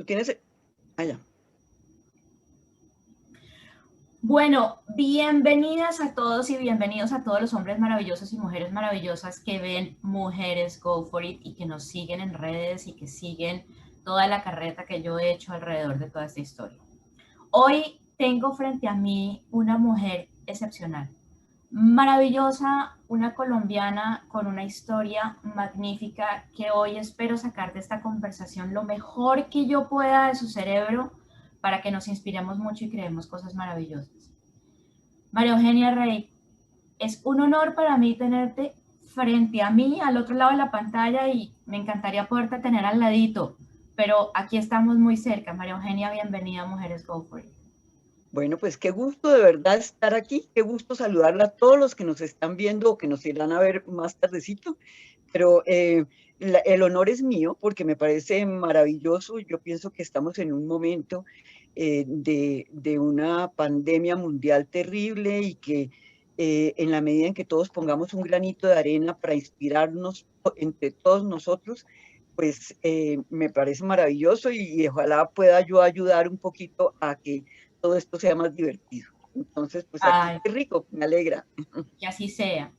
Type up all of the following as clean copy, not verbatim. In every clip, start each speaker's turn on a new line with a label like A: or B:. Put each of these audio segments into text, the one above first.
A: ¿Tú tienes? Allá.
B: Bueno, bienvenidas a todos y bienvenidos a todos los hombres maravillosos y mujeres maravillosas que ven Mujeres Go For It y que nos siguen en redes y que siguen toda la carreta que yo he hecho alrededor de toda esta historia. Hoy tengo frente a mí una mujer excepcional, maravillosa, una colombiana con una historia magnífica que hoy espero sacar de esta conversación lo mejor que yo pueda de su cerebro para que nos inspiremos mucho y creemos cosas maravillosas. María Eugenia Rey, es un honor para mí tenerte frente a mí, al otro lado de la pantalla, y me encantaría poderte tener al ladito, pero aquí estamos muy cerca. María Eugenia, bienvenida a Mujeres Go For It.
A: Bueno, pues qué gusto de verdad estar aquí, qué gusto saludarla a todos los que nos están viendo o que nos irán a ver más tardecito, pero el honor es mío porque me parece maravilloso. Yo pienso que estamos en un momento de una pandemia mundial terrible y que en la medida en que todos pongamos un granito de arena para inspirarnos entre todos nosotros, pues me parece maravilloso y ojalá pueda yo ayudar un poquito a que todo esto sea más divertido. Entonces, pues aquí
B: Ay,
A: qué rico, me alegra.
B: que así sea.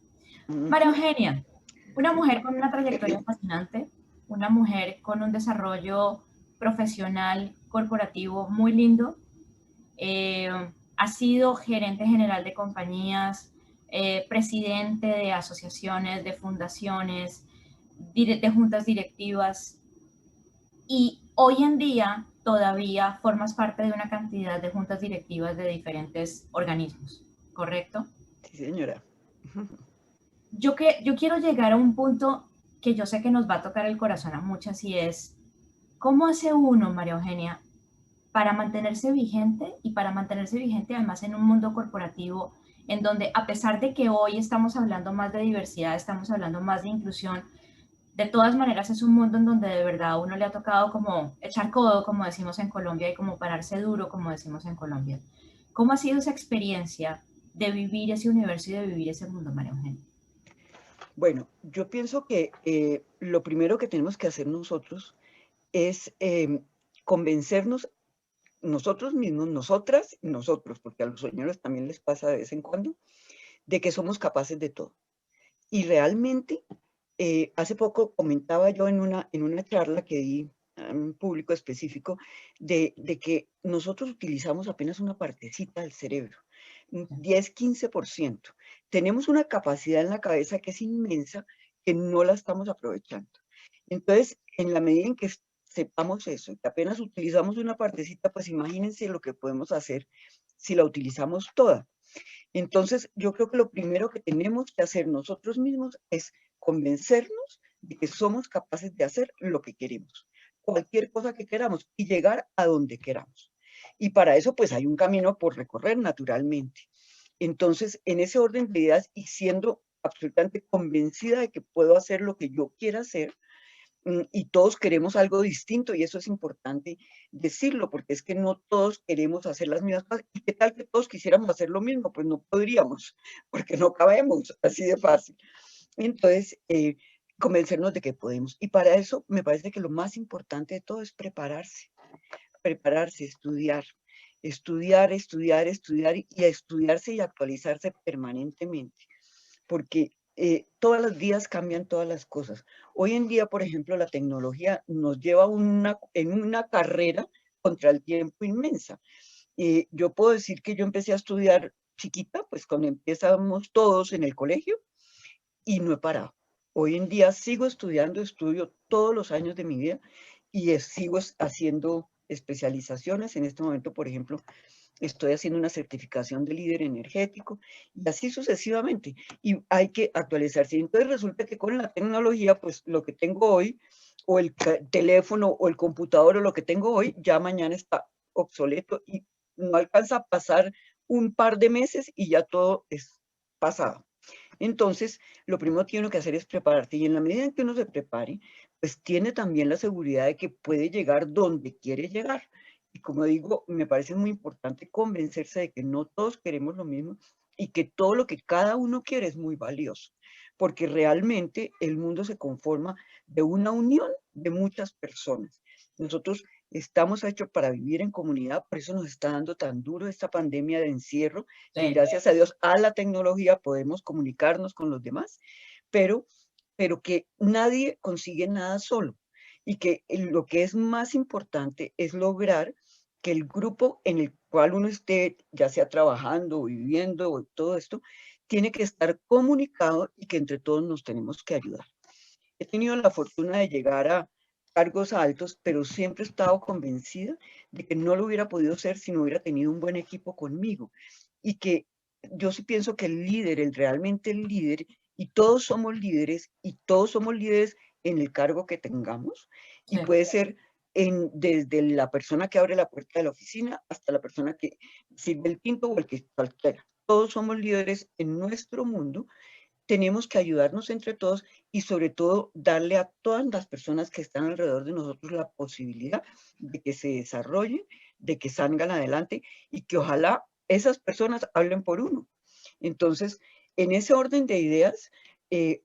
B: María
A: Ujú.
B: Eugenia, una mujer con una trayectoria fascinante, una mujer con un desarrollo profesional, corporativo muy lindo. Eh, ha sido gerente general de compañías, presidente de asociaciones, de fundaciones, de juntas directivas, y hoy en día todavía formas parte de una cantidad de juntas directivas de diferentes organismos, ¿correcto?
A: Sí, señora.
B: Yo quiero llegar a un punto que yo sé que nos va a tocar el corazón a muchas, y es, ¿cómo hace uno, María Eugenia, para mantenerse vigente y para mantenerse vigente además en un mundo corporativo en donde, a pesar de que hoy estamos hablando más de diversidad, estamos hablando más de inclusión, de todas maneras es un mundo en donde de verdad a uno le ha tocado como echar codo, como decimos en Colombia, y como pararse duro, como decimos en Colombia? ¿Cómo ha sido esa experiencia de vivir ese universo y de vivir ese mundo, María Eugenia?
A: Bueno, yo pienso que lo primero que tenemos que hacer nosotros es convencernos nosotros mismos, nosotras y nosotros, porque a los señores también les pasa de vez en cuando, de que somos capaces de todo. Y realmente, hace poco comentaba yo en una charla que di a un público específico de que nosotros utilizamos apenas una partecita del cerebro, un 10-15%. Tenemos una capacidad en la cabeza que es inmensa, que no la estamos aprovechando. Entonces, en la medida en que sepamos eso, que apenas utilizamos una partecita, pues imagínense lo que podemos hacer si la utilizamos toda. Entonces, yo creo que lo primero que tenemos que hacer nosotros mismos es convencernos de que somos capaces de hacer lo que queremos, cualquier cosa que queramos y llegar a donde queramos. Y para eso, pues hay un camino por recorrer naturalmente. Entonces, en ese orden de ideas y siendo absolutamente convencida de que puedo hacer lo que yo quiera hacer, y todos queremos algo distinto y eso es importante decirlo, porque es que no todos queremos hacer las mismas cosas. ¿Y qué tal que todos quisiéramos hacer lo mismo? Pues no podríamos, porque no cabemos, así de fácil. Entonces, convencernos de que podemos. Y para eso me parece que lo más importante de todo es prepararse, prepararse, estudiar, estudiar, estudiar, estudiar y a estudiarse y actualizarse permanentemente porque todos los días cambian todas las cosas. Hoy en día, por ejemplo, la tecnología nos lleva en una carrera contra el tiempo inmensa. Yo puedo decir que yo empecé a estudiar chiquita, pues cuando empezamos todos en el colegio, y no he parado. Hoy en día sigo estudiando, estudio todos los años de mi vida y sigo haciendo especializaciones. En este momento, por ejemplo, estoy haciendo una certificación de líder energético y así sucesivamente. Y hay que actualizarse. Entonces resulta que con la tecnología, pues lo que tengo hoy, o el teléfono o el computador o lo que tengo hoy, ya mañana está obsoleto y no alcanza a pasar un par de meses y ya todo es pasado. Entonces, lo primero que tiene que hacer es prepararte y en la medida en que uno se prepare, pues tiene también la seguridad de que puede llegar donde quiere llegar. Y como digo, me parece muy importante convencerse de que no todos queremos lo mismo y que todo lo que cada uno quiere es muy valioso, porque realmente el mundo se conforma de una unión de muchas personas. Nosotros estamos hechos para vivir en comunidad, por eso nos está dando tan duro esta pandemia de encierro, y
B: Sí,
A: gracias a Dios a la tecnología podemos comunicarnos con los demás, pero, pero que nadie consigue nada solo, y que lo que es más importante es lograr que el grupo en el cual uno esté, ya sea trabajando o viviendo o todo esto, tiene que estar comunicado y que entre todos nos tenemos que ayudar. He tenido la fortuna de llegar a cargos altos, pero siempre he estado convencida de que no lo hubiera podido ser si no hubiera tenido un buen equipo conmigo. Y que yo sí pienso que el líder, realmente el líder, y todos somos líderes en el cargo que tengamos, y
B: sí.
A: puede ser desde la persona que abre la puerta de la oficina hasta la persona que sirve el tinto o el que cualquiera. Todos somos líderes en nuestro mundo, tenemos que ayudarnos entre todos y sobre todo darle a todas las personas que están alrededor de nosotros la posibilidad de que se desarrollen, de que salgan adelante y que ojalá esas personas hablen por uno. Entonces, en ese orden de ideas, eh,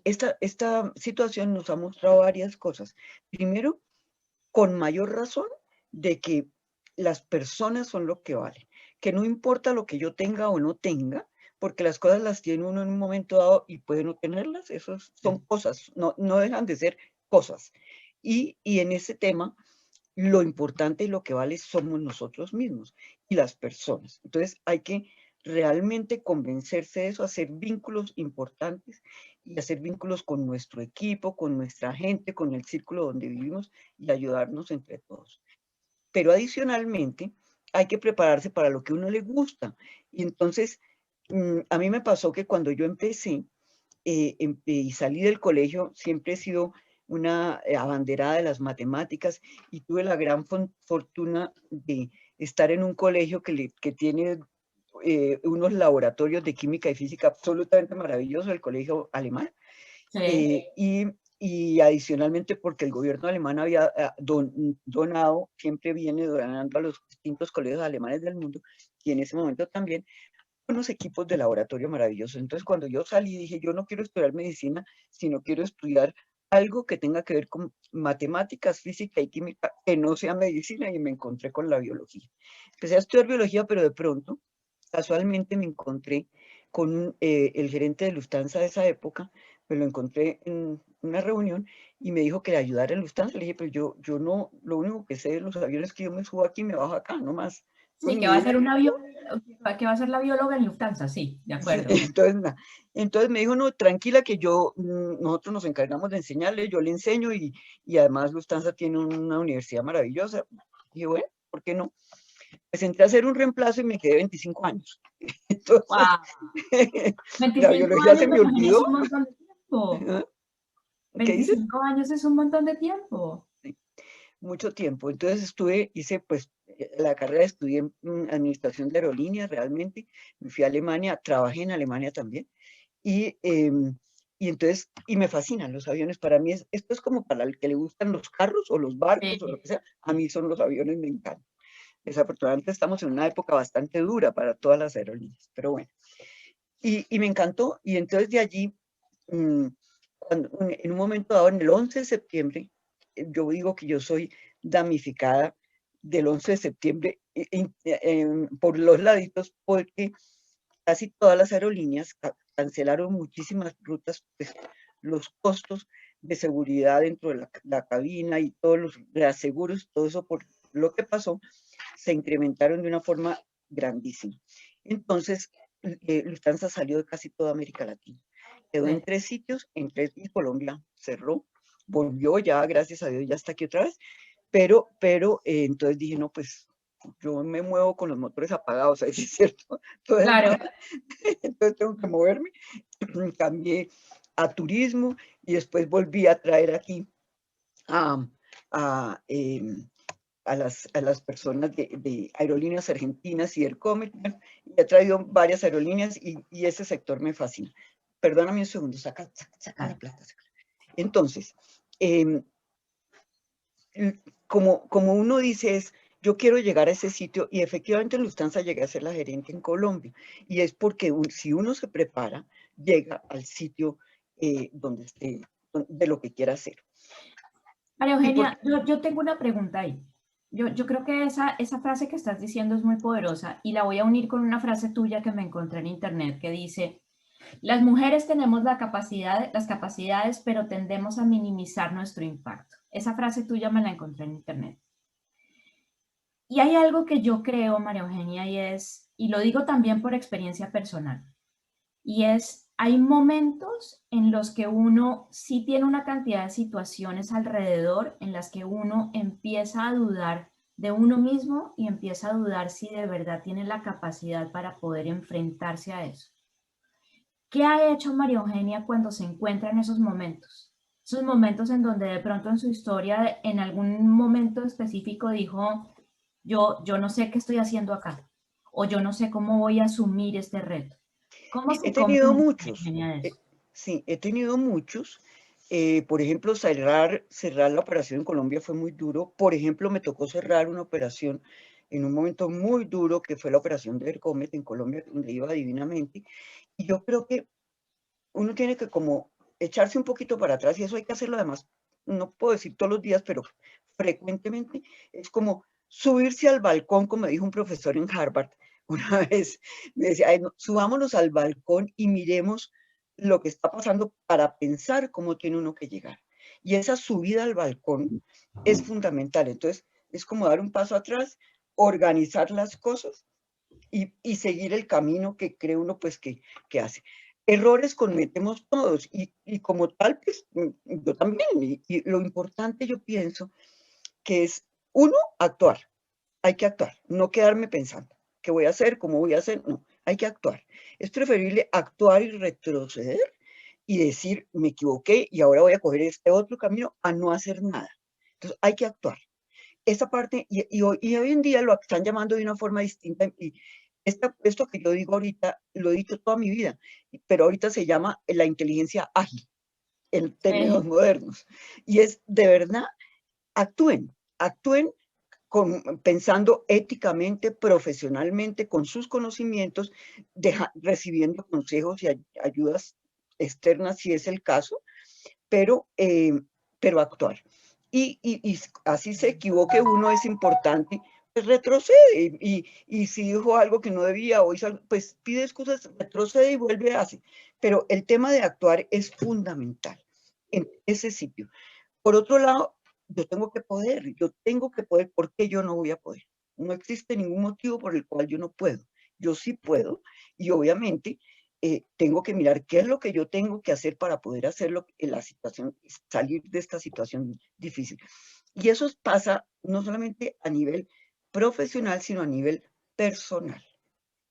A: esta situación nos ha mostrado varias cosas. Primero, con mayor razón de que las personas son lo que valen, que no importa lo que yo tenga o no tenga, porque las cosas las tiene uno en un momento dado y puede no tenerlas, eso son cosas, no dejan de ser cosas. Y en ese tema, lo importante y lo que vale somos nosotros mismos y las personas. Entonces hay que realmente convencerse de eso, hacer vínculos importantes y hacer vínculos con nuestro equipo, con nuestra gente, con el círculo donde vivimos y ayudarnos entre todos. Pero adicionalmente hay que prepararse para lo que a uno le gusta. Y entonces a mí me pasó que cuando yo empecé y salí del colegio, siempre he sido una abanderada de las matemáticas y tuve la gran fortuna de estar en un colegio que tiene unos laboratorios de química y física absolutamente maravillosos, el colegio alemán.
B: Sí.
A: Eh, y, y adicionalmente porque el gobierno alemán había donado, siempre viene donando a los distintos colegios alemanes del mundo, y en ese momento también unos equipos de laboratorio maravillosos. Entonces, cuando yo salí, dije, yo no quiero estudiar medicina, sino quiero estudiar algo que tenga que ver con matemáticas, física y química, que no sea medicina, y me encontré con la biología. Empecé a estudiar biología, pero de pronto, casualmente me encontré con el gerente de Lufthansa de esa época, me lo encontré en una reunión y me dijo que le ayudara en Lufthansa. Le dije, pero yo no, lo único que sé de los aviones es que yo me subo aquí y me bajo acá, no más. No,
B: Sí,
A: ni
B: que va a
A: idea.
B: ser que va a ser la bióloga en Lufthansa, sí, de acuerdo.
A: Entonces me dijo, no, tranquila que nosotros nos encargamos de enseñarle, yo le enseño y además Lufthansa tiene una universidad maravillosa. Y dije, bueno, ¿por qué no? Pues entré a hacer un reemplazo y me quedé 25 años. Entonces,
B: Wow,
A: la
B: 25
A: biología
B: años
A: se me
B: también es
A: olvidó.
B: un montón de tiempo.
A: ¿Qué dices?
B: 25 años es un montón de tiempo.
A: Sí, mucho tiempo. Entonces hice pues la carrera, estudié administración de aerolíneas realmente, me fui a Alemania, trabajé en Alemania también. Y, y entonces, y me fascinan los aviones. Para mí esto es como para el que le gustan los carros o los barcos o lo
B: Sí,
A: que sea. A mí son los aviones, me encantan. Desafortunadamente estamos en una época bastante dura para todas las aerolíneas, pero bueno. Y me encantó. Y entonces de allí, mm, en un momento dado, en el 11 de septiembre, yo digo que yo soy damnificada del 11 de septiembre por los laditos, porque casi todas las aerolíneas cancelaron muchísimas rutas, pues los costos de seguridad dentro de la cabina y todos los reaseguros, todo eso por lo que pasó, se incrementaron de una forma grandísima. Entonces, Lufthansa salió de casi toda América Latina. Quedó en
B: sí.
A: 3 sitios, en 3, y Colombia cerró, volvió ya, gracias a Dios, ya está aquí otra vez, pero entonces dije, no, pues yo me muevo con los motores apagados, ahí sí es cierto, todo el
B: Claro.
A: día, entonces tengo que moverme. Cambié a turismo y después volví a traer aquí a, a, a las personas de aerolíneas argentinas y del Comercial, y he traído varias aerolíneas y ese sector me fascina. Perdóname un segundo, saca la plata. Entonces, eh, como uno dice es, yo quiero llegar a ese sitio, y efectivamente en Lufthansa llegué a ser la gerente en Colombia, y es porque si uno se prepara, llega al sitio donde esté, de lo que quiera hacer.
B: María
A: Y por,
B: Eugenia, yo tengo una pregunta ahí. Yo creo que esa frase que estás diciendo es muy poderosa y la voy a unir con una frase tuya que me encontré en internet que dice, las mujeres tenemos las capacidades, pero tendemos a minimizar nuestro impacto. Esa frase tuya me la encontré en internet. Y hay algo que yo creo, María Eugenia, y lo digo también por experiencia personal, y es, hay momentos en los que uno sí tiene una cantidad de situaciones alrededor en las que uno empieza a dudar de uno mismo y empieza a dudar si de verdad tiene la capacidad para poder enfrentarse a eso. ¿Qué ha hecho María Eugenia cuando se encuentra en esos momentos? Esos momentos en donde de pronto en su historia, en algún momento específico dijo, yo no sé qué estoy haciendo acá, o yo no sé cómo voy a asumir este reto. ¿Cómo
A: he
B: se
A: tenido
B: convence María
A: muchos,
B: Eugenia de eso?
A: sí, he tenido muchos. Por ejemplo, cerrar la operación en Colombia fue muy duro. Por ejemplo, me tocó cerrar una operación en un momento muy duro, que fue la operación de Ercomet en Colombia, donde iba divinamente. Y yo creo que uno tiene que como echarse un poquito para atrás, y eso hay que hacerlo además, no puedo decir todos los días, pero frecuentemente, es como subirse al balcón, como dijo un profesor en Harvard una vez, me decía, "Ay, no, subámonos al balcón y miremos lo que está pasando para pensar cómo tiene uno que llegar". Y esa subida al balcón es fundamental. Entonces, es como dar un paso atrás, organizar las cosas y seguir el camino que cree uno pues que hace. Errores cometemos todos y como tal, pues yo también. Y lo importante yo pienso que es, uno, actuar. Hay que actuar, no quedarme pensando qué voy a hacer, cómo voy a hacer, no, hay que actuar. Es preferible actuar y retroceder y decir, me equivoqué y ahora voy a coger este otro camino, a no hacer nada. Entonces hay que actuar. Esa parte, y hoy en día lo están llamando de una forma distinta, y esto que yo digo ahorita, lo he dicho toda mi vida, pero ahorita se llama la inteligencia ágil, en términos
B: Sí,
A: modernos. Y es de verdad, actúen, actúen pensando éticamente, profesionalmente, con sus conocimientos, recibiendo consejos y ayudas externas si es el caso, pero, actuar. Y así se equivoque uno, es importante, pues retrocede. Y si dijo algo que no debía o hizo algo, pues pide excusas, retrocede y vuelve a hacer. Pero el tema de actuar es fundamental en ese sitio. Por otro lado, yo tengo que poder, ¿por qué yo no voy a poder? No existe ningún motivo por el cual yo no puedo. Yo sí puedo, y obviamente tengo que mirar qué es lo que yo tengo que hacer para poder hacerlo en la situación, salir de esta situación difícil. Y eso pasa no solamente a nivel profesional, sino a nivel personal.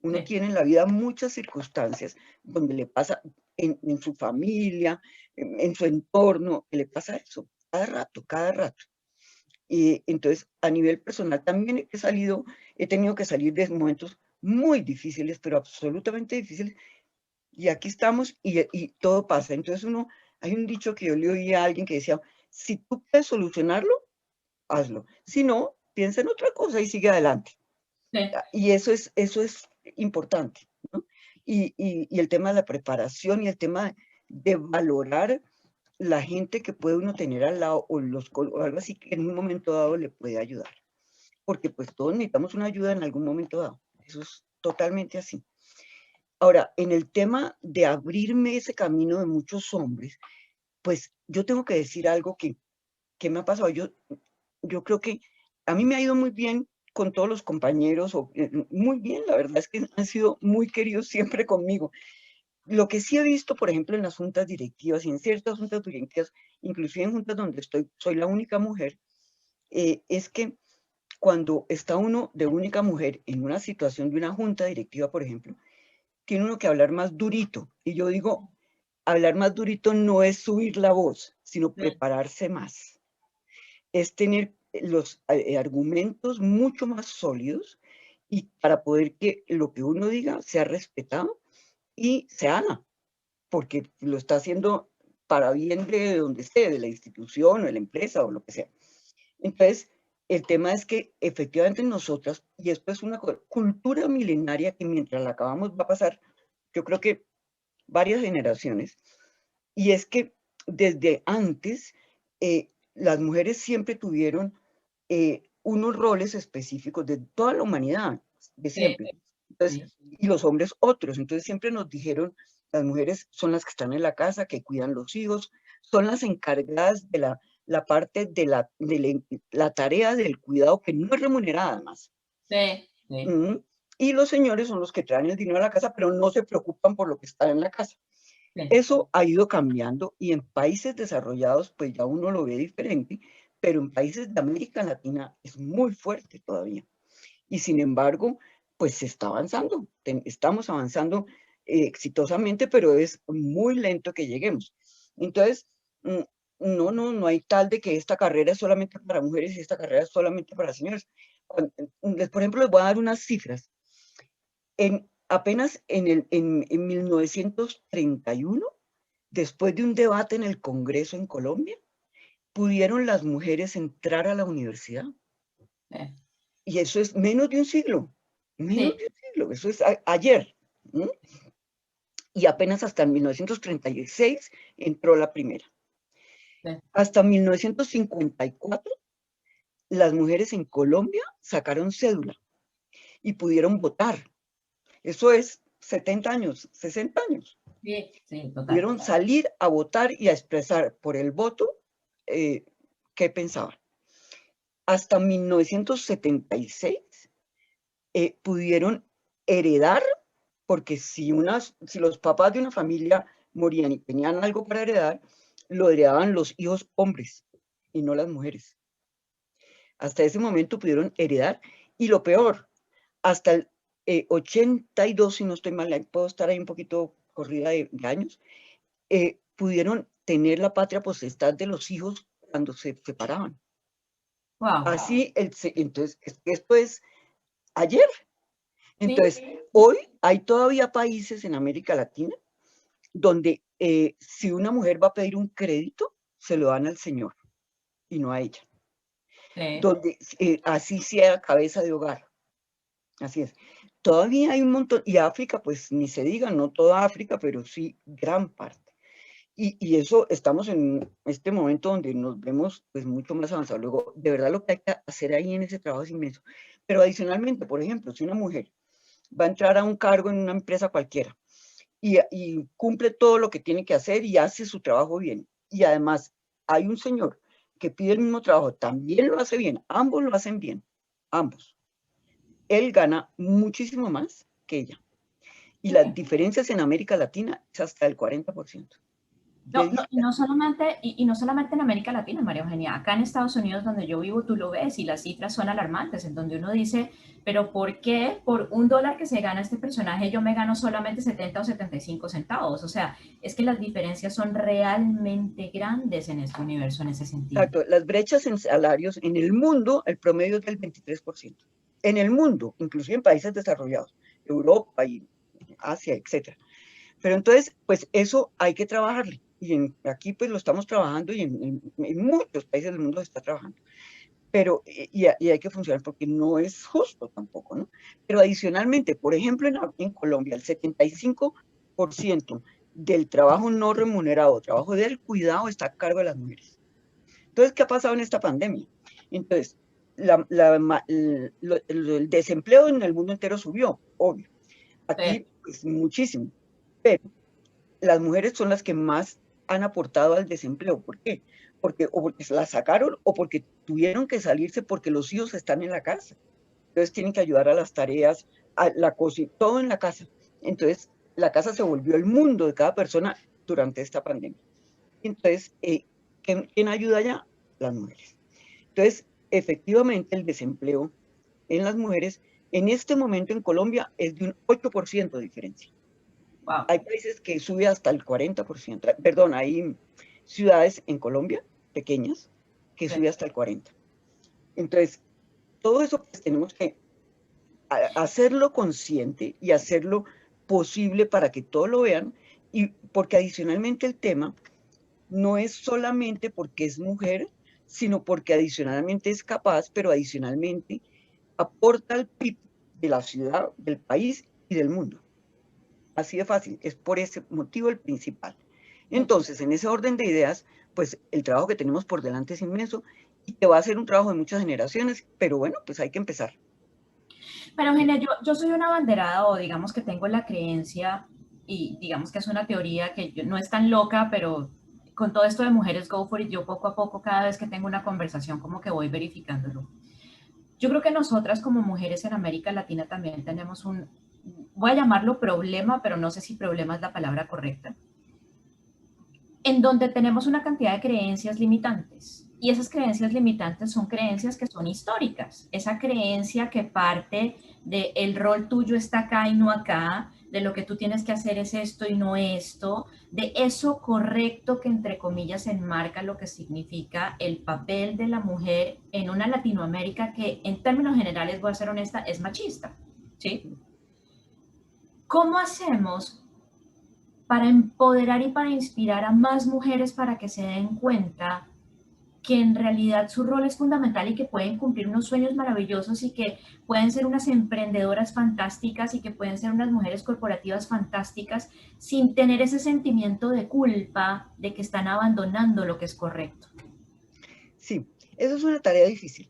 A: Uno
B: sí.
A: tiene en la vida muchas circunstancias donde le pasa en su familia, en su entorno, que le pasa eso, cada rato, cada rato. Y entonces, a nivel personal también he tenido que salir de momentos muy difíciles, pero absolutamente difíciles, y aquí estamos y todo pasa. Entonces hay un dicho que yo le oí a alguien que decía, si tú puedes solucionarlo, hazlo. Si no, piensa en otra cosa y sigue adelante.
B: Sí.
A: Y eso es importante, ¿no? Y el tema de la preparación y el tema de valorar la gente que puede uno tener al lado, o algo así, que en un momento dado le puede ayudar. Porque pues todos necesitamos una ayuda en algún momento dado. Eso es totalmente así. Ahora, en el tema de abrirme ese camino de muchos hombres, pues yo tengo que decir algo que me ha pasado. Yo creo que a mí me ha ido muy bien con todos los compañeros, muy bien, la verdad es que han sido muy queridos siempre conmigo. Lo que sí he visto, por ejemplo, en las juntas directivas y en ciertas juntas directivas, inclusive en juntas donde soy la única mujer, es que cuando está uno de única mujer en una situación de una junta directiva, por ejemplo, tiene uno que hablar más durito. Y yo digo, hablar más durito no es subir la voz, sino
B: Sí.
A: prepararse más. Es tener los argumentos mucho más sólidos, y para poder que lo que uno diga sea respetado y se haga, porque lo está haciendo para bien de donde esté, de la institución o de la empresa o lo que sea. Entonces, el tema es que efectivamente nosotras, y esto es una cultura milenaria que mientras la acabamos va a pasar, yo creo que varias generaciones, y es que desde antes, las mujeres siempre tuvieron unos roles específicos de toda la humanidad, de siempre. Entonces, y los hombres otros. Entonces siempre nos dijeron, las mujeres son las que están en la casa, que cuidan los hijos, son las encargadas de la parte de la tarea del cuidado que no es remunerada además.
B: Sí, sí.
A: Y los señores son los que traen el dinero a la casa, pero no se preocupan por lo que está en la casa.
B: Sí.
A: Eso ha ido cambiando y en países desarrollados pues ya uno lo ve diferente, pero en países de América Latina es muy fuerte todavía. Y sin embargo, pues se está avanzando, estamos avanzando exitosamente, pero es muy lento que lleguemos. Entonces, no hay tal de que esta carrera es solamente para mujeres y esta carrera es solamente para señores. Por ejemplo, les voy a dar unas cifras. Apenas en 1931, después de un debate en el Congreso en Colombia, pudieron las mujeres entrar a la universidad. Y eso es menos de un siglo, eso es ayer. Y apenas hasta 1936 entró la primera. Hasta 1954, las mujeres en Colombia sacaron cédula y pudieron votar. Eso es 70 años, 60 años.
B: Sí, total.
A: Pudieron salir a votar y a expresar por el voto qué pensaban. Hasta 1976 pudieron heredar, porque si los papás de una familia morían y tenían algo para heredar, lo heredaban los hijos hombres y no las mujeres. Hasta ese momento pudieron heredar, y lo peor, hasta el 82, si no estoy mal, puedo estar ahí un poquito corrida de años, pudieron tener la patria potestad de los hijos cuando se separaban.
B: Wow.
A: Así, entonces, esto es ayer. Entonces, hoy hay todavía países en América Latina donde si una mujer va a pedir un crédito, se lo dan al señor y no a ella. Donde así sea cabeza de hogar. Así es. Todavía hay un montón, y África, pues ni se diga, no toda África, pero sí gran parte. Y eso estamos en este momento donde nos vemos pues mucho más avanzados. Luego, de verdad lo que hay que hacer ahí en ese trabajo es inmenso. Pero adicionalmente, por ejemplo, si una mujer va a entrar a un cargo en una empresa cualquiera y cumple todo lo que tiene que hacer y hace su trabajo bien, y además hay un señor que pide el mismo trabajo, también lo hace bien, ambos lo hacen bien, ambos. Él gana muchísimo más que ella. Y las diferencias en América Latina es hasta el 40%.
B: Y no solamente en América Latina, María Eugenia, acá en Estados Unidos donde yo vivo tú lo ves y las cifras son alarmantes, en donde uno dice, pero ¿por qué por $1 que se gana este personaje yo me gano solamente 70 o 75 centavos? O sea, es que las diferencias son realmente grandes en este universo en ese sentido.
A: Exacto, las brechas en salarios en el mundo, el promedio es del 23%. En el mundo, inclusive en países desarrollados, Europa y Asia, etcétera. Pero entonces, pues eso hay que trabajarle. Y aquí pues lo estamos trabajando y en muchos países del mundo se está trabajando. Pero, y hay que funcionar porque no es justo tampoco, ¿no? Pero adicionalmente, por ejemplo, en Colombia, el 75% del trabajo no remunerado, trabajo del cuidado, está a cargo de las mujeres. Entonces, ¿qué ha pasado en esta pandemia? Entonces, el desempleo en el mundo entero subió, obvio. Aquí, pues, muchísimo. Pero las mujeres son las que más han aportado al desempleo. ¿Por qué? O porque se la sacaron o porque tuvieron que salirse porque los hijos están en la casa. Entonces tienen que ayudar a las tareas, a la cocina, todo en la casa. Entonces la casa se volvió el mundo de cada persona durante esta pandemia. Entonces, ¿quién ayuda allá? Las mujeres. Entonces, efectivamente, el desempleo en las mujeres en este momento en Colombia es de un 8% de diferencia.
B: Wow.
A: Hay países que sube hasta el 40%. Perdón, hay ciudades en Colombia, pequeñas, que sube hasta el 40%. Entonces, todo eso pues tenemos que hacerlo consciente y hacerlo posible para que todos lo vean, y porque adicionalmente el tema no es solamente porque es mujer, sino porque adicionalmente es capaz, pero adicionalmente aporta al PIB de la ciudad, del país y del mundo. Así de fácil, es por ese motivo el principal. Entonces, en ese orden de ideas, pues el trabajo que tenemos por delante es inmenso y que va a ser un trabajo de muchas generaciones, pero bueno, pues hay que empezar.
B: Pero Eugenia, yo soy una abanderada o digamos que tengo la creencia y digamos que es una teoría que no es tan loca, pero con todo esto de mujeres go for it, yo poco a poco cada vez que tengo una conversación como que voy verificándolo. Yo creo que nosotras como mujeres en América Latina también tenemos un, voy a llamarlo problema, pero no sé si problema es la palabra correcta, en donde tenemos una cantidad de creencias limitantes. Y esas creencias limitantes son creencias que son históricas. Esa creencia que parte de el rol tuyo está acá y no acá, de lo que tú tienes que hacer es esto y no esto, de eso correcto que entre comillas enmarca lo que significa el papel de la mujer en una Latinoamérica que en términos generales, voy a ser honesta, es machista. ¿Sí? ¿Cómo hacemos para empoderar y para inspirar a más mujeres para que se den cuenta que en realidad su rol es fundamental y que pueden cumplir unos sueños maravillosos y que pueden ser unas emprendedoras fantásticas y que pueden ser unas mujeres corporativas fantásticas sin tener ese sentimiento de culpa de que están abandonando lo que es correcto?
A: Sí, eso es una tarea difícil.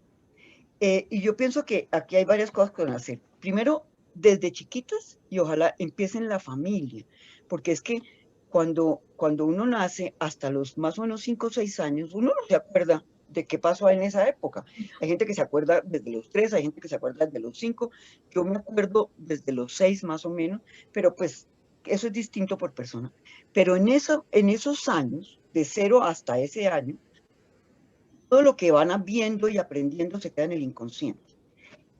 A: Y yo pienso que aquí hay varias cosas que van a hacer. Primero, desde chiquitas y ojalá empiecen en la familia, porque es que cuando uno nace hasta los más o menos 5 o 6 años, uno no se acuerda de qué pasó en esa época. Hay gente que se acuerda desde los 3, hay gente que se acuerda desde los 5, yo me acuerdo desde los 6 más o menos, pero pues eso es distinto por persona. Pero en esos años, de 0 hasta ese año, todo lo que van viendo y aprendiendo se queda en el inconsciente.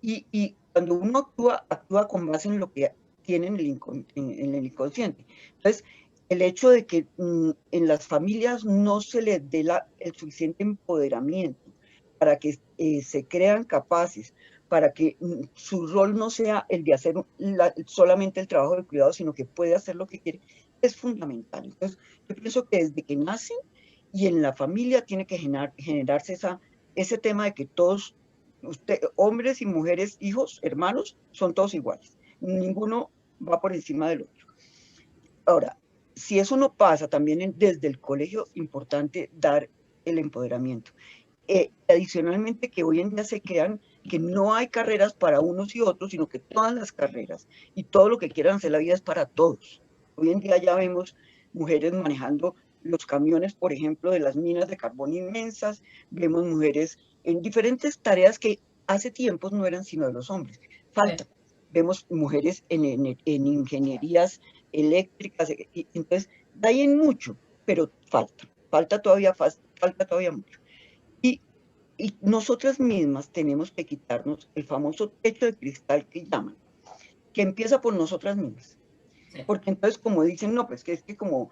A: Y cuando uno actúa con base en lo que tiene en el inconsciente. Entonces, el hecho de que en las familias no se les dé el suficiente empoderamiento para que se crean capaces, para que su rol no sea el de hacer solamente el trabajo de cuidado, sino que puede hacer lo que quiere, es fundamental. Entonces, yo pienso que desde que nacen y en la familia tiene que generarse ese tema de que todos hombres y mujeres, hijos, hermanos, son todos iguales. Ninguno va por encima del otro. Ahora, si eso no pasa, también desde el colegio, importante dar el empoderamiento. Adicionalmente, que hoy en día se crean que no hay carreras para unos y otros, sino que todas las carreras y todo lo que quieran hacer la vida es para todos. Hoy en día ya vemos mujeres manejando los camiones, por ejemplo, de las minas de carbón inmensas, vemos mujeres en diferentes tareas que hace tiempos no eran sino de los hombres. Falta. Vemos mujeres en ingenierías eléctricas, entonces, da ahí en mucho, pero falta todavía mucho. Y, y nosotras mismas tenemos que quitarnos el famoso techo de cristal que llaman, que empieza por nosotras mismas.
B: Sí.
A: Porque entonces, como dicen, no, pues que es que como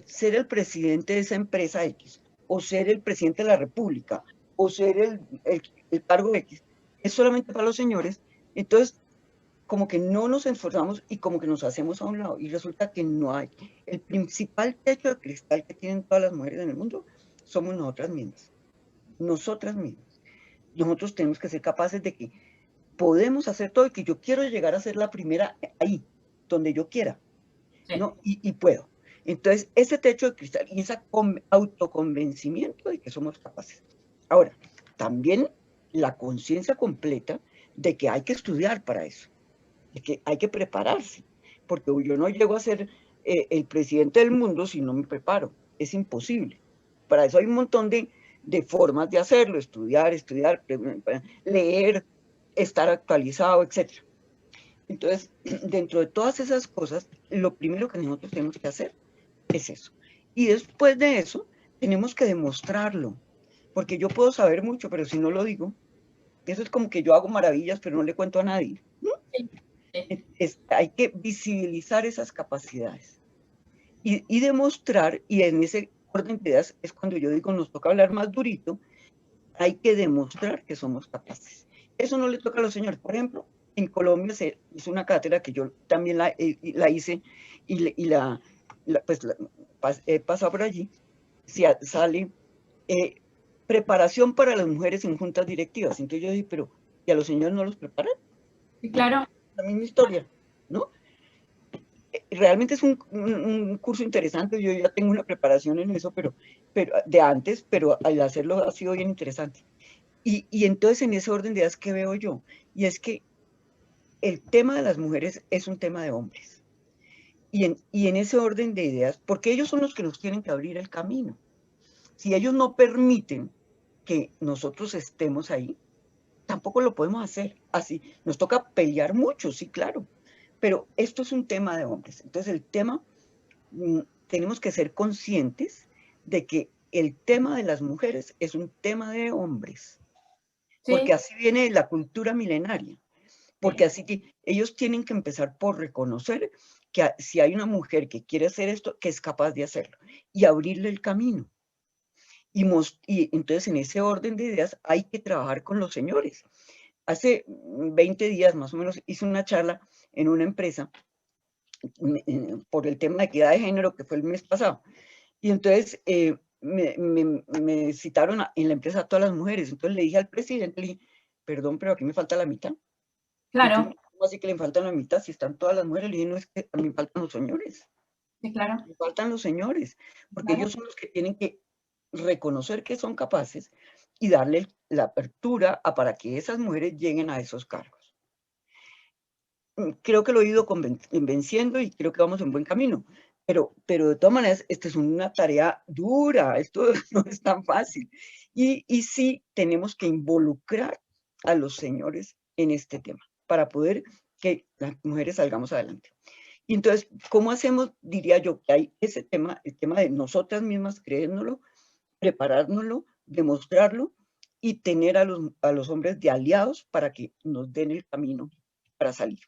A: ser el presidente de esa empresa X, o ser el presidente de la República, o ser el cargo X, es solamente para los señores, entonces como que no nos esforzamos y como que nos hacemos a un lado. Y resulta que no hay. El principal techo de cristal que tienen todas las mujeres en el mundo somos nosotras mismas. Nosotras mismas. Nosotros tenemos que ser capaces de que podemos hacer todo y que yo quiero llegar a ser la primera ahí, donde yo quiera,
B: Sí.
A: ¿no? Y puedo. Entonces, ese techo de cristal y ese autoconvencimiento de que somos capaces. Ahora, también la conciencia completa de que hay que estudiar para eso, de que hay que prepararse, porque yo no llego a ser el presidente del mundo si no me preparo, es imposible. Para eso hay un montón de formas de hacerlo, estudiar, leer, estar actualizado, etc. Entonces, dentro de todas esas cosas, lo primero que nosotros tenemos que hacer es eso. Y después de eso, tenemos que demostrarlo, porque yo puedo saber mucho, pero si no lo digo, eso es como que yo hago maravillas, pero no le cuento a nadie.
B: Sí. Sí.
A: Hay que visibilizar esas capacidades y demostrar, y en ese orden de ideas es cuando yo digo, nos toca hablar más durito, hay que demostrar que somos capaces. Eso no le toca a los señores. Por ejemplo, en Colombia se hizo una cátedra que yo también la hice pues he pasado por allí, sale preparación para las mujeres en juntas directivas. Entonces yo dije, pero ¿y a los señores no los preparan?
B: Sí, claro.
A: La misma historia, ¿no? realmente es un curso interesante, yo ya tengo una preparación en eso, pero de antes, pero al hacerlo ha sido bien interesante. Y entonces en ese orden de ideas, ¿qué veo yo? Y es que el tema de las mujeres es un tema de hombres. Y en ese orden de ideas, porque ellos son los que nos tienen que abrir el camino. Si ellos no permiten que nosotros estemos ahí, tampoco lo podemos hacer así. Nos toca pelear mucho, sí, claro, pero esto es un tema de hombres. Entonces el tema, tenemos que ser conscientes de que el tema de las mujeres es un tema de hombres, porque
B: Sí,
A: así viene la cultura milenaria, porque
B: sí.
A: así ellos tienen que empezar por reconocer que si hay una mujer que quiere hacer esto, que es capaz de hacerlo y abrirle el camino. Y entonces en ese orden de ideas hay que trabajar con los señores. Hace 20 días más o menos hice una charla en una empresa por el tema de equidad de género que fue el mes pasado. Y entonces me citaron en la empresa a todas las mujeres. Entonces le dije al presidente, le dije, perdón, pero aquí me falta la mitad. Y entonces,
B: Claro,
A: ¿cómo así que le faltan la mitad si están todas las mujeres? Le dije, no, es que a mí me faltan los señores.
B: sí, claro,
A: Me faltan los señores, porque
B: claro.
A: ellos son los que tienen que reconocer que son capaces y darle la apertura para que esas mujeres lleguen a esos cargos. Creo que lo he ido convenciendo y creo que vamos en buen camino, pero de todas maneras, esta es una tarea dura, esto no es tan fácil. Y sí tenemos que involucrar a los señores en este tema para poder que las mujeres salgamos adelante. Y entonces, ¿cómo hacemos? Diría yo que hay ese tema, el tema de nosotras mismas creérnoslo, preparárnoslo, demostrarlo y tener a los hombres de aliados para que nos den el camino para salir.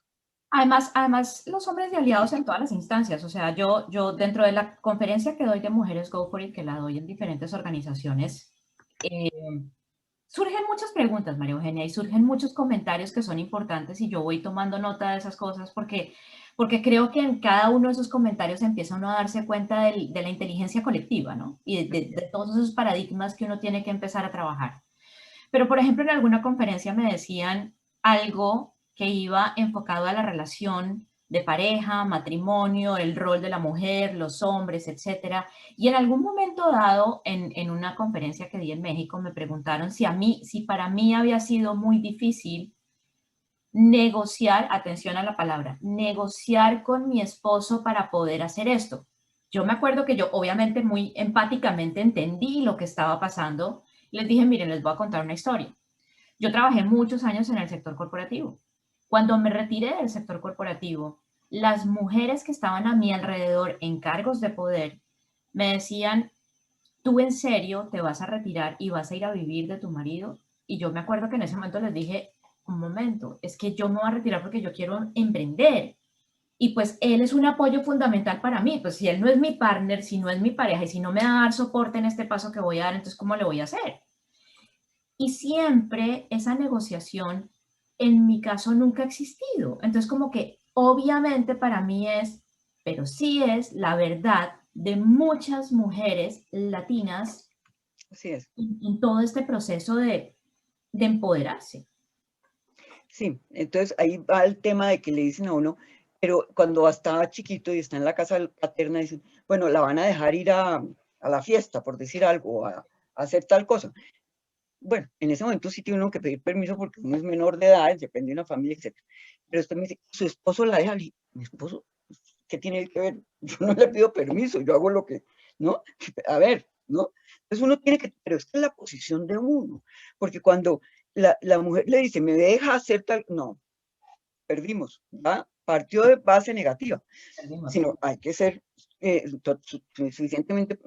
B: Además, los hombres de aliados en todas las instancias, o sea, yo dentro de la conferencia que doy de Mujeres Go For It, que la doy en diferentes organizaciones, eh, surgen muchas preguntas, María Eugenia, y surgen muchos comentarios que son importantes y yo voy tomando nota de esas cosas porque creo que en cada uno de esos comentarios empieza uno a darse cuenta de la inteligencia colectiva, ¿no? Y de todos esos paradigmas que uno tiene que empezar a trabajar. Pero, por ejemplo, en alguna conferencia me decían algo que iba enfocado a la relación de pareja, matrimonio, el rol de la mujer, los hombres, etcétera. Y en algún momento dado, en una conferencia que di en México, me preguntaron si para mí había sido muy difícil negociar, atención a la palabra, negociar con mi esposo para poder hacer esto. Yo me acuerdo que yo obviamente muy empáticamente entendí lo que estaba pasando. Les dije, miren, les voy a contar una historia. Yo trabajé muchos años en el sector corporativo. Cuando me retiré del sector corporativo, las mujeres que estaban a mi alrededor en cargos de poder me decían, ¿tú en serio te vas a retirar y vas a ir a vivir de tu marido? Y yo me acuerdo que en ese momento les dije, un momento, es que yo me voy a retirar porque yo quiero emprender. Y pues él es un apoyo fundamental para mí. Pues si él no es mi partner, si no es mi pareja y si no me va a dar soporte en este paso que voy a dar, entonces ¿cómo le voy a hacer? Y siempre esa negociación, en mi caso, nunca ha existido. Entonces, como que obviamente para mí es, pero sí es la verdad de muchas mujeres latinas
A: Así es.
B: en todo este proceso de empoderarse.
A: Sí, entonces ahí va el tema de que le dicen a uno, pero cuando estaba chiquito y está en la casa paterna, dicen, bueno, la van a dejar ir a la fiesta, por decir algo, a hacer tal cosa. Bueno, en ese momento sí tiene uno que pedir permiso porque uno es menor de edad, depende de una familia, etcétera. Pero usted me dice, su esposo la deja, mi esposo, ¿qué tiene que ver? Yo no le pido permiso, yo hago lo que, ¿no? A ver, ¿no? Entonces uno tiene que, pero es que es la posición de uno, porque cuando la mujer le dice, me deja hacer tal, no, perdimos, ¿va? Partió de base negativa, sino hay que ser suficientemente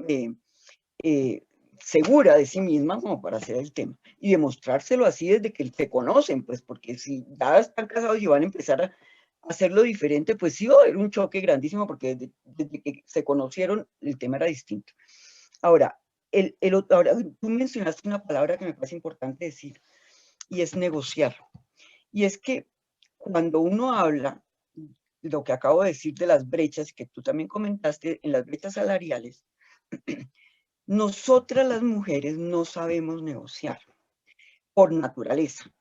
A: eh, segura de sí misma como para hacer el tema y demostrárselo así desde que se conocen, pues porque si ya están casados y van a empezar a hacerlo diferente, pues sí va a haber un choque grandísimo porque desde que se conocieron el tema era distinto. Ahora, ahora, tú mencionaste una palabra que me parece importante decir y es negociar. Y es que cuando uno habla, lo que acabo de decir de las brechas, que tú también comentaste, en las brechas salariales, nosotras las mujeres no sabemos negociar por naturaleza.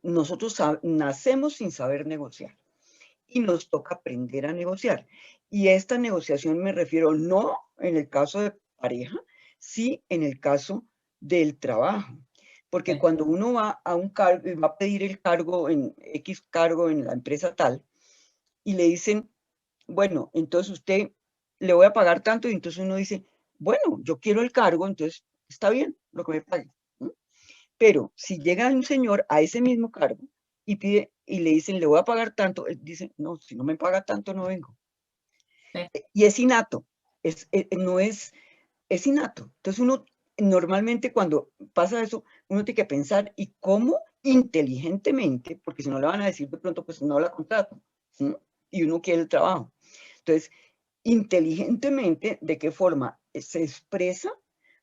A: Nosotros nacemos sin saber negociar. y nos toca aprender a negociar. Y esta negociación me refiero no en el caso de pareja, sí en el caso del trabajo. Porque
B: Sí.
A: cuando uno va a un cargo y va a pedir el cargo en X cargo en la empresa tal, y le dicen, bueno, entonces usted le voy a pagar tanto, y entonces uno dice, bueno, yo quiero el cargo, entonces está bien lo que me pague. ¿No? Pero si llega un señor a ese mismo cargo y pide y le dicen, le voy a pagar tanto, él dice, no, si no me paga tanto, no vengo.
B: Sí.
A: Y es innato, no es innato. Entonces uno normalmente cuando pasa eso, uno tiene que pensar y cómo inteligentemente, porque si no le van a decir de pronto, pues no la contrato, ¿no? Y uno quiere el trabajo. Entonces, inteligentemente, ¿de qué forma se expresa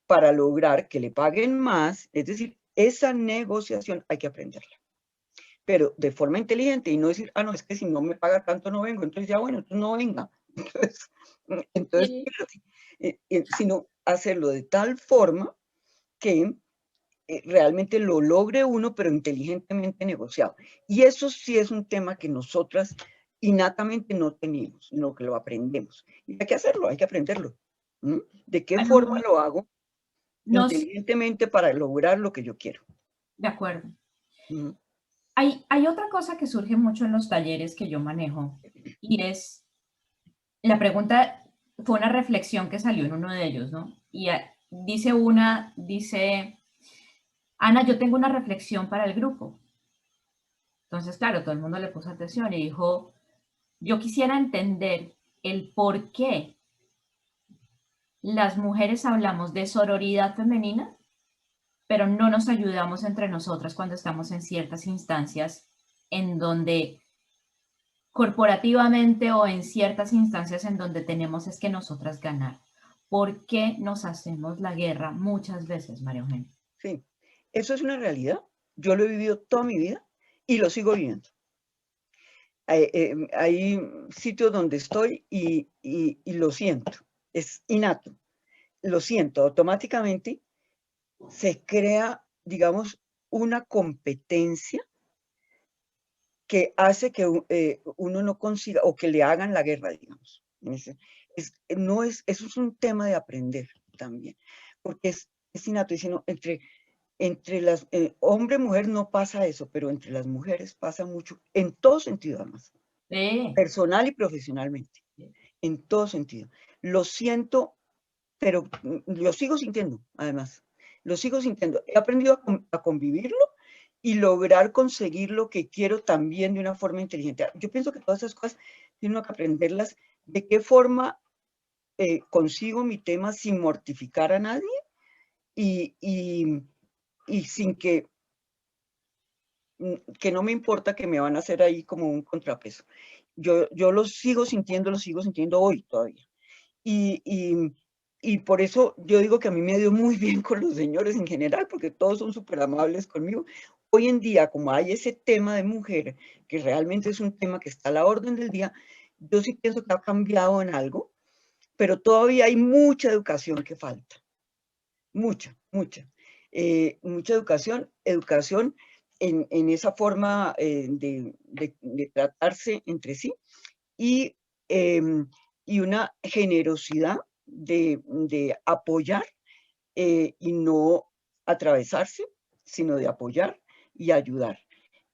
A: para lograr que le paguen más? Es decir, esa negociación hay que aprenderla, pero de forma inteligente y no decir, ah, no, es que si no me paga tanto no vengo, entonces ya bueno, entonces no venga. Entonces,
B: Sí.
A: sino hacerlo de tal forma que realmente lo logre uno, pero inteligentemente negociado. Y eso sí es un tema que nosotras innatamente no tenemos, sino que lo aprendemos. Y hay que hacerlo, hay que aprenderlo. ¿Mm? ¿De qué
B: Bueno,
A: forma lo hago
B: nos,
A: inteligentemente para lograr lo que yo quiero?
B: de acuerdo.
A: ¿Mm?
B: Hay otra cosa que surge mucho en los talleres que yo manejo y es, la pregunta fue una reflexión que salió en uno de ellos, ¿no? Y dice, Ana, yo tengo una reflexión para el grupo. Entonces, claro, todo el mundo le puso atención y dijo, yo quisiera entender el por qué las mujeres hablamos de sororidad femenina, pero no nos ayudamos entre nosotras cuando estamos en ciertas instancias en donde corporativamente o en ciertas instancias en donde tenemos es que nosotras ganar. ¿Por qué nos hacemos la guerra muchas veces, María Eugenia?
A: Sí, eso es una realidad. Yo lo he vivido toda mi vida y lo sigo viviendo. Hay sitios donde estoy y lo siento, es innato, lo siento, automáticamente se crea, digamos, una competencia que hace que uno no consiga o que le hagan la guerra, digamos. No es, eso es un tema de aprender también, porque es innato, y sino entre las, hombre y mujer no pasa eso, pero entre las mujeres pasa mucho, en todo sentido además,
B: Sí,
A: personal y profesionalmente, en todo sentido. Lo siento, pero lo sigo sintiendo, además. Lo sigo sintiendo. He aprendido a convivirlo y lograr conseguir lo que quiero también de una forma inteligente. Yo pienso que todas esas cosas tiene que aprenderlas, de qué forma consigo mi tema sin mortificar a nadie y, y, y sin que no me importa que me van a hacer ahí como un contrapeso. Yo lo sigo sintiendo hoy todavía. Y, y, y por eso yo digo que a mí me dio muy bien con los señores en general, porque todos son súper amables conmigo. Hoy en día, como hay ese tema de mujer, que realmente es un tema que está a la orden del día, yo sí pienso que ha cambiado en algo, pero todavía hay mucha educación que falta, mucha, mucha. Mucha educación, educación en esa forma de tratarse entre sí y, y una generosidad de apoyar y no atravesarse, sino de apoyar y ayudar.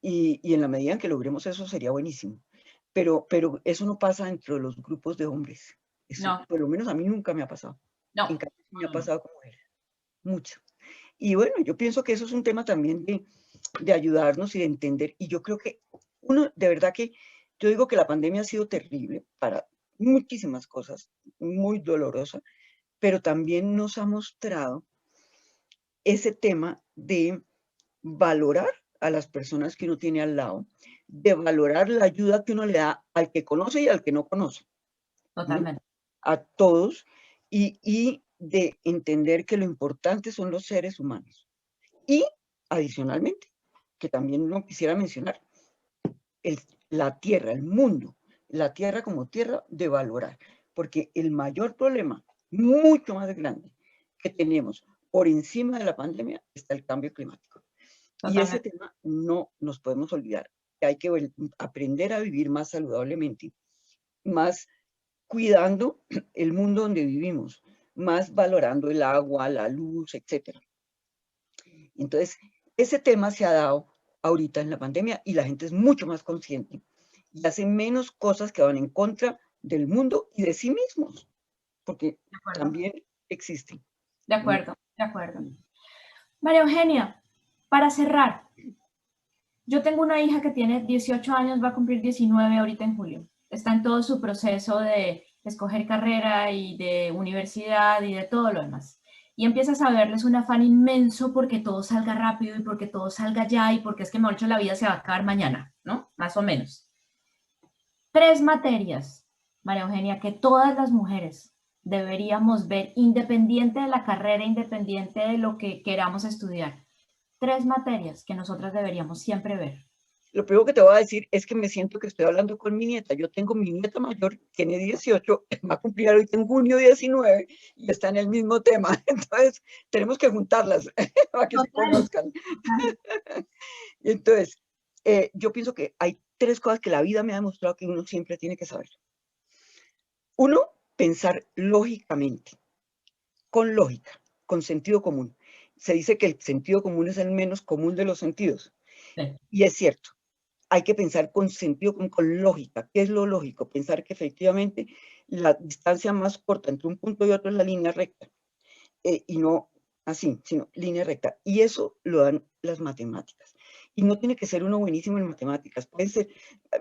A: Y en la medida en que logremos eso sería buenísimo. Pero eso no pasa entre los grupos de hombres. Eso,
B: no,
A: por lo menos a mí nunca me ha pasado.
B: no,
A: En cambio, sí me ha
B: no, no.
A: pasado con mujeres. Mucho. Y bueno, yo pienso que eso es un tema también de ayudarnos y de entender. Y yo creo que uno, de verdad que yo digo que la pandemia ha sido terrible para muchísimas cosas, muy dolorosa, pero también nos ha mostrado ese tema de valorar a las personas que uno tiene al lado, de valorar la ayuda que uno le da al que conoce y al que no conoce, ¿no?
B: Totalmente.
A: A todos, y de entender que lo importante son los seres humanos. Y adicionalmente, que también no quisiera mencionar, el, la tierra, el mundo, la tierra como tierra de valorar, porque el mayor problema, mucho más grande, que tenemos por encima de la pandemia está el cambio climático. Y ese
B: Totalmente.
A: tema no nos podemos olvidar. que hay que aprender a vivir más saludablemente, más cuidando el mundo donde vivimos, más valorando el agua, la luz, etc. Entonces, ese tema se ha dado ahorita en la pandemia y la gente es mucho más consciente y hace menos cosas que van en contra del mundo y de sí mismos, porque también existen.
B: De acuerdo, de acuerdo. María Eugenia, para cerrar, yo tengo una hija que tiene 18 años, va a cumplir 19 ahorita en julio. Está en todo su proceso de escoger carrera y de universidad y de todo lo demás. Y empiezas a verles un afán inmenso porque todo salga rápido y porque todo salga ya y porque es que, mejor dicho, la vida se va a acabar mañana, ¿no? Más o menos. 3 materias, María Eugenia, que todas las mujeres deberíamos ver, independiente de la carrera, independiente de lo que queramos estudiar. 3 materias que nosotras deberíamos siempre ver.
A: Lo primero que te voy a decir es que me siento que estoy hablando con mi nieta. Yo tengo mi nieta mayor, tiene 18, va a cumplir ahorita en junio 19 y está en el mismo tema. Entonces, tenemos que juntarlas para que se conozcan. Entonces, yo pienso que hay 3 cosas que la vida me ha demostrado que uno siempre tiene que saber. Uno, pensar lógicamente, con lógica, con sentido común. Se dice que el sentido común es el menos común de los sentidos. Sí. Y es cierto. Hay que pensar con sentido, con lógica. ¿Qué es lo lógico? Pensar que efectivamente la distancia más corta entre un punto y otro es la línea recta. Y no así, sino línea recta. Y eso lo dan las matemáticas. Y no tiene que ser uno buenísimo en matemáticas. Puede ser,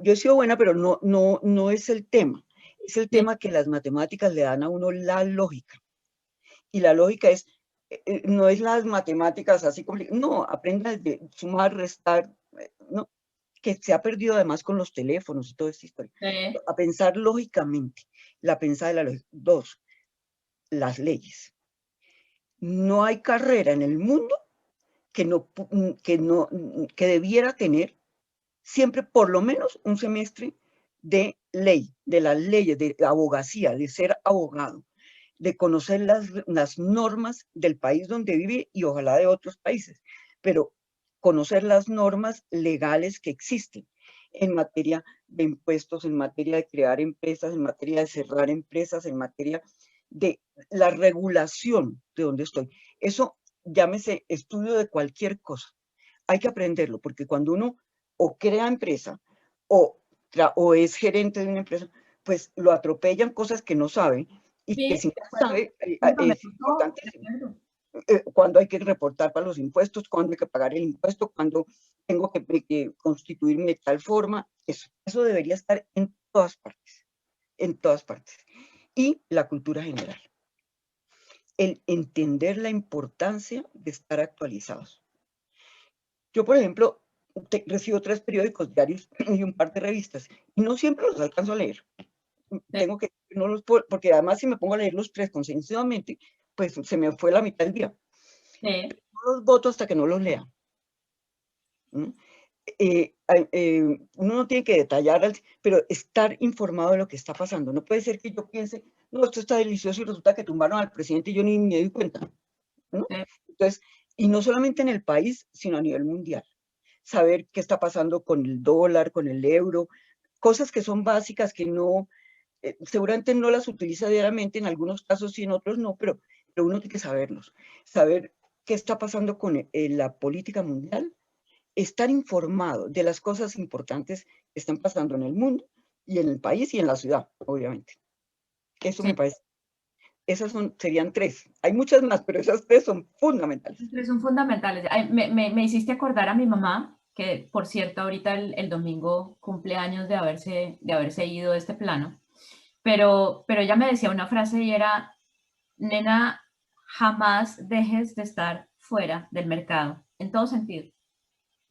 A: yo he sido buena, pero no es el tema. Es el tema que las matemáticas le dan a uno la lógica. Y la lógica es, no es las matemáticas así complicadas. No, aprenda de sumar, restar, no, que se ha perdido además con los teléfonos y toda esta historia. Sí. A pensar lógicamente, la pensada de la lógica. 2, las leyes. No hay carrera en el mundo que debiera tener siempre por lo menos un semestre de ley, de las leyes, de abogacía, de ser abogado, de conocer las normas del país donde vive y ojalá de otros países, pero conocer las normas legales que existen en materia de impuestos, en materia de crear empresas, en materia de cerrar empresas, en materia de la regulación de donde estoy. Eso, llámese estudio de cualquier cosa. Hay que aprenderlo, porque cuando uno o crea empresa o es gerente de una empresa, pues lo atropellan cosas que no sabe y sí, que si no sabe, es importante cuando hay que reportar para los impuestos, cuando hay que pagar el impuesto, cuando tengo que constituirme de tal forma. Eso debería estar en todas partes, en todas partes. Y la cultura general. El entender la importancia de estar actualizados. Yo, por ejemplo, recibo 3 periódicos diarios y un par de revistas, y no siempre los alcanzo a leer. Tengo que, no los puedo, porque además si me pongo a leer los 3 consecutivamente, pues se me fue la mitad del día. No los voto hasta que no los lea. Uno no tiene que detallar, pero estar informado de lo que está pasando. No puede ser que yo piense, no, esto está delicioso y resulta que tumbaron al presidente y yo ni me doy cuenta, ¿no? Entonces, y no solamente en el país, sino a nivel mundial. Saber qué está pasando con el dólar, con el euro, cosas que son básicas que no, seguramente no las utiliza diariamente, en algunos casos sí, en otros no, pero uno tiene que saberlos. Saber qué está pasando con la política mundial, estar informado de las cosas importantes que están pasando en el mundo y en el país y en la ciudad, obviamente. Eso me parece. Esas serían 3. Hay muchas más, pero esas 3 son fundamentales.
B: 3 son fundamentales. Me hiciste acordar a mi mamá, que por cierto ahorita el domingo cumple años de haberse ido de este plano, pero ella me decía una frase y era, nena, jamás dejes de estar fuera del mercado, en todo sentido.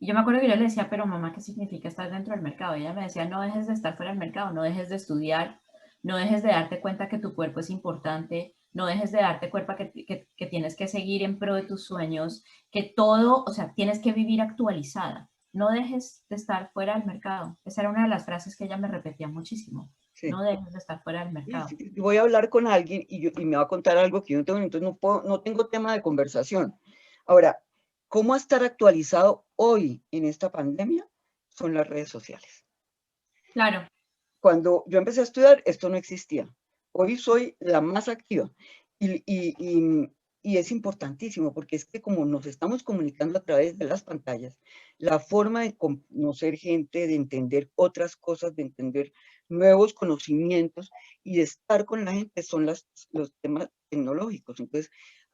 B: Y yo me acuerdo que yo le decía, pero mamá, ¿qué significa estar dentro del mercado? Y ella me decía, no dejes de estar fuera del mercado, no dejes de estudiar, no dejes de darte cuenta que tu cuerpo es importante, no dejes de darte cuenta que tienes que seguir en pro de tus sueños, que todo, o sea, tienes que vivir actualizada. No dejes de estar fuera del mercado. Esa era una de las frases que ella me repetía muchísimo. Sí. No dejes de estar fuera del mercado.
A: Sí, voy a hablar con alguien y me va a contar algo que yo no tengo, entonces no tengo tema de conversación. Ahora, ¿cómo estar actualizado hoy en esta pandemia? son las redes sociales.
B: Claro.
A: Cuando yo empecé a estudiar, esto no existía. Hoy soy la más activa y es importantísimo porque es que como nos estamos comunicando a través de las pantallas, la forma de conocer gente, de entender otras cosas, de entender nuevos conocimientos y de estar con la gente son los temas tecnológicos. Entonces,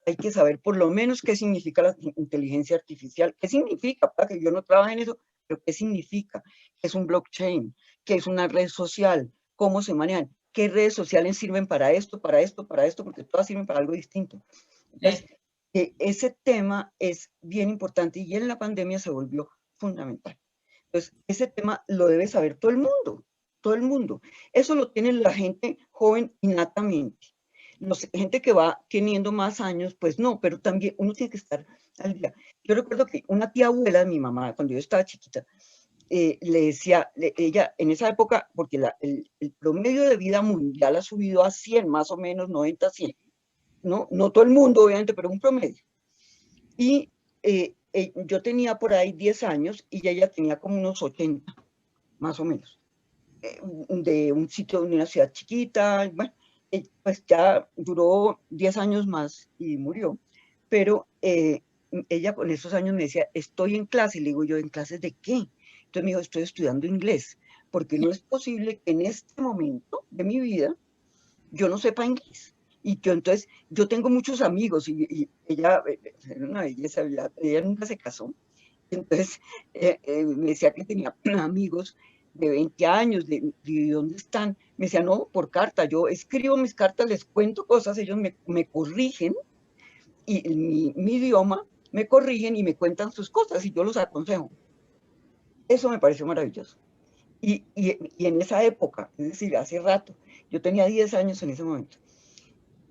A: hay que saber por lo menos qué significa la inteligencia artificial, qué significa, para que yo no trabaje en eso, pero qué significa, qué es un blockchain, qué es una red social, cómo se manejan, qué redes sociales sirven para esto, para esto, para esto, porque todas sirven para algo distinto. Entonces, ese tema es bien importante y en la pandemia se volvió fundamental. Entonces, ese tema lo debe saber todo el mundo, todo el mundo. Eso lo tiene la gente joven innatamente. Gente que va teniendo más años, pues no, pero también uno tiene que estar al día. Yo recuerdo que una tía abuela de mi mamá, cuando yo estaba chiquita, le decía, ella en esa época, porque el promedio de vida mundial ha subido a 100, más o menos 90, 100, ¿no? No todo el mundo, obviamente, pero un promedio. Y yo tenía por ahí 10 años y ella tenía como unos 80, más o menos, de un sitio, de una ciudad chiquita, bueno, pues ya duró 10 años más y murió, pero ella con esos años me decía, estoy en clase, y le digo yo, ¿en clases de qué? Entonces me dijo, estoy estudiando inglés, porque no es posible que en este momento de mi vida yo no sepa inglés. Y yo entonces, yo tengo muchos amigos y ella era una belleza, ella nunca se casó. Entonces me decía que tenía amigos de 20 años, de dónde están. Me decía, no, por carta, yo escribo mis cartas, les cuento cosas, ellos me corrigen y en mi idioma me corrigen y me cuentan sus cosas y yo los aconsejo. Eso me pareció maravilloso. Y en esa época, es decir, hace rato, yo tenía 10 años en ese momento.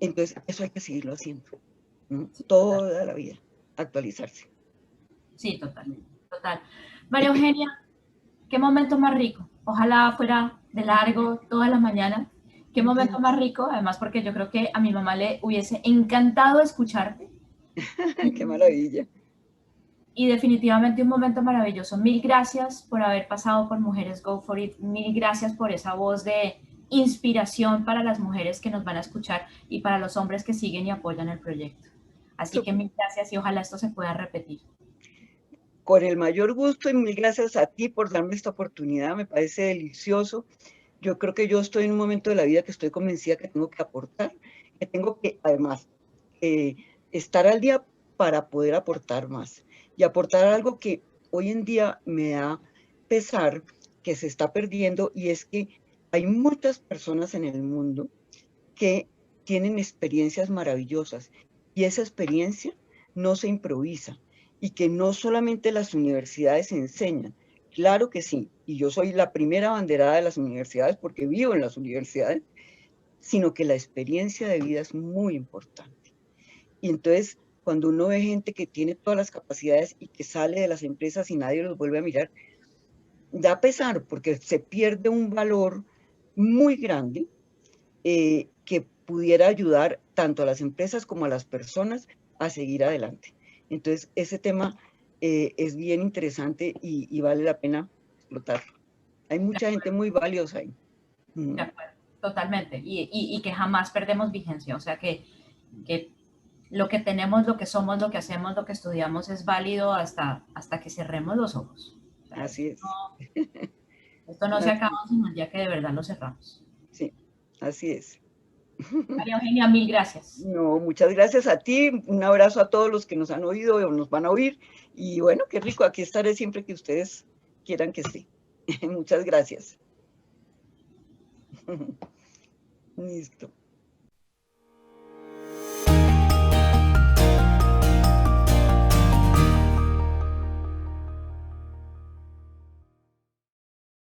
A: Entonces, eso hay que seguirlo haciendo, ¿no?
B: Sí, total.
A: Toda la vida, actualizarse.
B: Sí, total. Total. María Eugenia, qué momento más rico. Ojalá fuera de largo todas las mañanas. Qué momento más rico, además porque yo creo que a mi mamá le hubiese encantado escucharte.
A: Qué maravilla.
B: Y definitivamente un momento maravilloso. Mil gracias por haber pasado por Mujeres Go For It. Mil gracias por esa voz de inspiración para las mujeres que nos van a escuchar y para los hombres que siguen y apoyan el proyecto. Así que
A: Súper.
B: mil gracias y ojalá esto se pueda repetir.
A: Con el mayor gusto y mil gracias a ti por darme esta oportunidad, me parece delicioso. Yo creo que yo estoy en un momento de la vida que estoy convencida que tengo que aportar, que tengo que además eh, estar al día para poder aportar más y aportar algo que hoy en día me da pesar que se está perdiendo y es que hay muchas personas en el mundo que tienen experiencias maravillosas y esa experiencia no se improvisa y que no solamente las universidades enseñan, claro que sí, y yo soy la primera abanderada de las universidades porque vivo en las universidades, sino que la experiencia de vida es muy importante. Y entonces, cuando uno ve gente que tiene todas las capacidades y que sale de las empresas y nadie los vuelve a mirar, da pesar porque se pierde un valor muy grande que pudiera ayudar tanto a las empresas como a las personas a seguir adelante. Entonces, ese tema es bien interesante y vale la pena explotarlo. Hay mucha gente muy valiosa ahí.
B: De acuerdo, totalmente. Y que jamás perdemos vigencia. O sea que lo que tenemos, lo que somos, lo que hacemos, lo que estudiamos es válido hasta que cerremos los ojos. O sea,
A: Así es.
B: esto no se
A: Así,
B: acaba sino el día que de verdad lo cerramos.
A: sí, así es.
B: María Eugenia, mil gracias.
A: No, muchas gracias a ti. Un abrazo a todos los que nos han oído o nos van a oír. Y bueno, qué rico. Aquí estaré siempre que ustedes quieran que esté. Muchas gracias. Listo.